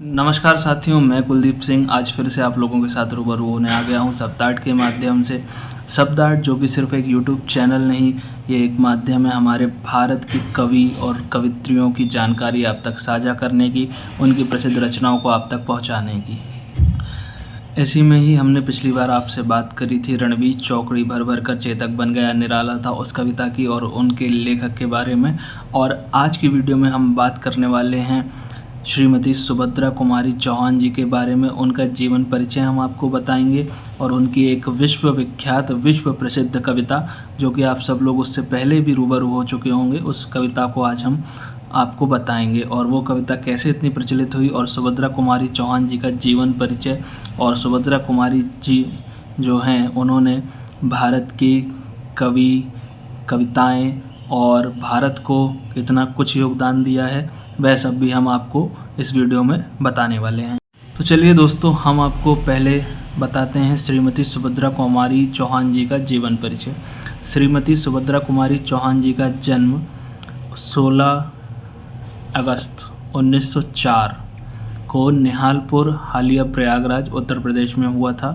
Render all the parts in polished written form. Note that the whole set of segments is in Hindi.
नमस्कार साथियों, मैं कुलदीप सिंह आज फिर से आप लोगों के साथ रूबरू होने आ गया हूं शब्दार्ट के माध्यम से। शब्दार्ट जो कि सिर्फ एक यूट्यूब चैनल नहीं, ये एक माध्यम है हमारे भारत के कवि और कवित्रियों की जानकारी आप तक साझा करने की, उनकी प्रसिद्ध रचनाओं को आप तक पहुंचाने की। ऐसी में ही हमने पिछली बार आपसे बात करी थी रणवीर चौकड़ी भर भर कर चेतक बन गया निराला था उस कविता की और उनके लेखक के बारे में। और आज की वीडियो में हम बात करने वाले हैं श्रीमती सुभद्रा कुमारी चौहान जी के बारे में। उनका जीवन परिचय हम आपको बताएंगे और उनकी एक विश्वविख्यात विश्व प्रसिद्ध कविता जो कि आप सब लोग उससे पहले भी रूबरू हो चुके होंगे, उस कविता को आज हम आपको बताएंगे। और वो कविता कैसे इतनी प्रचलित हुई और सुभद्रा कुमारी चौहान जी का जीवन परिचय। और सुभद्रा कुमारी जी जो हैं उन्होंने भारत की कविताएं और भारत को कितना कुछ योगदान दिया है, वह सब भी हम आपको इस वीडियो में बताने वाले हैं। तो चलिए दोस्तों, हम आपको पहले बताते हैं श्रीमती सुभद्रा कुमारी चौहान जी का जीवन परिचय। श्रीमती सुभद्रा कुमारी चौहान जी का जन्म 16 अगस्त 1904 को निहालपुर हालिया प्रयागराज उत्तर प्रदेश में हुआ था।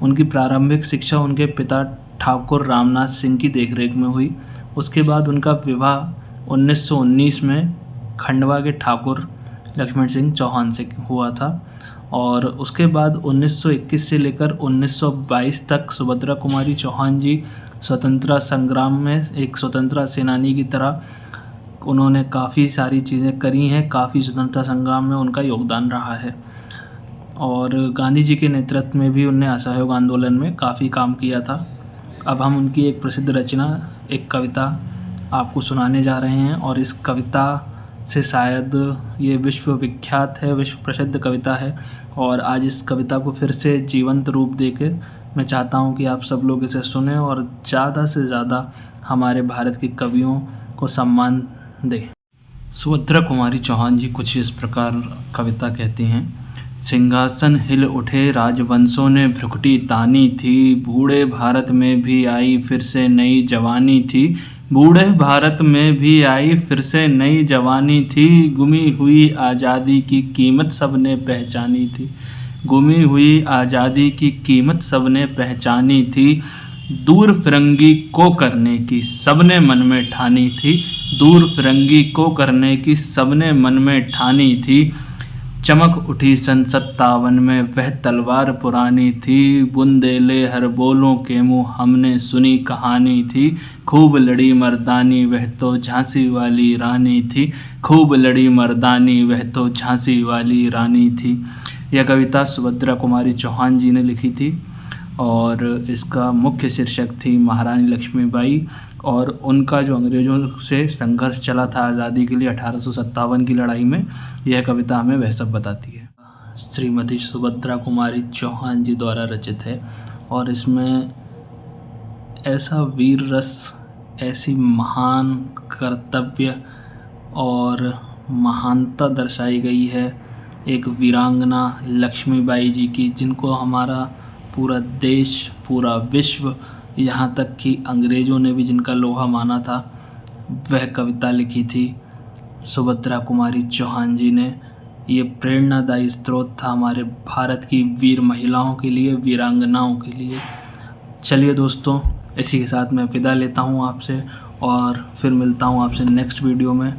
उनकी प्रारंभिक शिक्षा उनके पिता ठाकुर रामनाथ सिंह की देखरेख में हुई। उसके बाद उनका विवाह 1919 में खंडवा के ठाकुर लक्ष्मण सिंह चौहान से हुआ था। और उसके बाद 1921 से लेकर 1922 तक सुभद्रा कुमारी चौहान जी स्वतंत्रता संग्राम में एक स्वतंत्रता सेनानी की तरह उन्होंने काफ़ी सारी चीज़ें करी हैं। काफ़ी स्वतंत्रता संग्राम में उनका योगदान रहा है और गांधी जी के नेतृत्व में भी उनने असहयोग आंदोलन में काफ़ी काम किया था। अब हम उनकी एक प्रसिद्ध रचना, एक कविता आपको सुनाने जा रहे हैं और इस कविता से शायद ये विश्वविख्यात है, विश्व प्रसिद्ध कविता है। और आज इस कविता को फिर से जीवंत रूप देके मैं चाहता हूँ कि आप सब लोग इसे सुनें और ज़्यादा से ज़्यादा हमारे भारत के कवियों को सम्मान दें। सुभद्रा कुमारी चौहान जी कुछ इस प्रकार कविता कहती हैं। सिंहासन हिल उठे राजवंशों ने भ्रुकुटी तानी थी, बूढ़े भारत में भी आई फिर से नई जवानी थी। बूढ़े भारत में भी आई फिर से नई जवानी थी, गुमी हुई आज़ादी की कीमत सबने पहचानी थी। गुमी हुई आज़ादी की कीमत सबने पहचानी थी। दूर फिरंगी को करने की सबने मन में ठानी थी। दूर फिरंगी को करने की सबने मन में ठानी थी। चमक उठी सन 57 में वह तलवार पुरानी थी। बुंदेले हर बोलों के मुँह हमने सुनी कहानी थी। खूब लड़ी मर्दानी वह तो झांसी वाली रानी थी। खूब लड़ी मर्दानी वह तो झांसी वाली रानी थी। यह कविता सुभद्रा कुमारी चौहान जी ने लिखी थी और इसका मुख्य शीर्षक थी महारानी लक्ष्मीबाई और उनका जो अंग्रेज़ों से संघर्ष चला था आज़ादी के लिए 1857 की लड़ाई में। यह कविता हमें वह सब बताती है। श्रीमती सुभद्रा कुमारी चौहान जी द्वारा रचित है और इसमें ऐसा वीर रस, ऐसी महान कर्तव्य और महानता दर्शाई गई है एक वीरांगना लक्ष्मीबाई जी की, जिनको हमारा पूरा देश, पूरा विश्व, यहाँ तक कि अंग्रेज़ों ने भी जिनका लोहा माना था, वह कविता लिखी थी सुभद्रा कुमारी चौहान जी ने। ये प्रेरणादायी स्रोत था हमारे भारत की वीर महिलाओं के लिए, वीरांगनाओं के लिए। चलिए दोस्तों, इसी के साथ मैं विदा लेता हूँ आपसे और फिर मिलता हूँ आपसे नेक्स्ट वीडियो में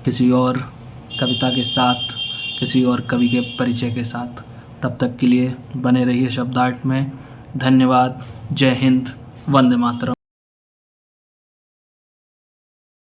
किसी और कविता के साथ, किसी और कवि के परिचय के साथ। तब तक के लिए बने रहिए शब्दार्ट में। धन्यवाद। जय हिंद। वंदे मातरम।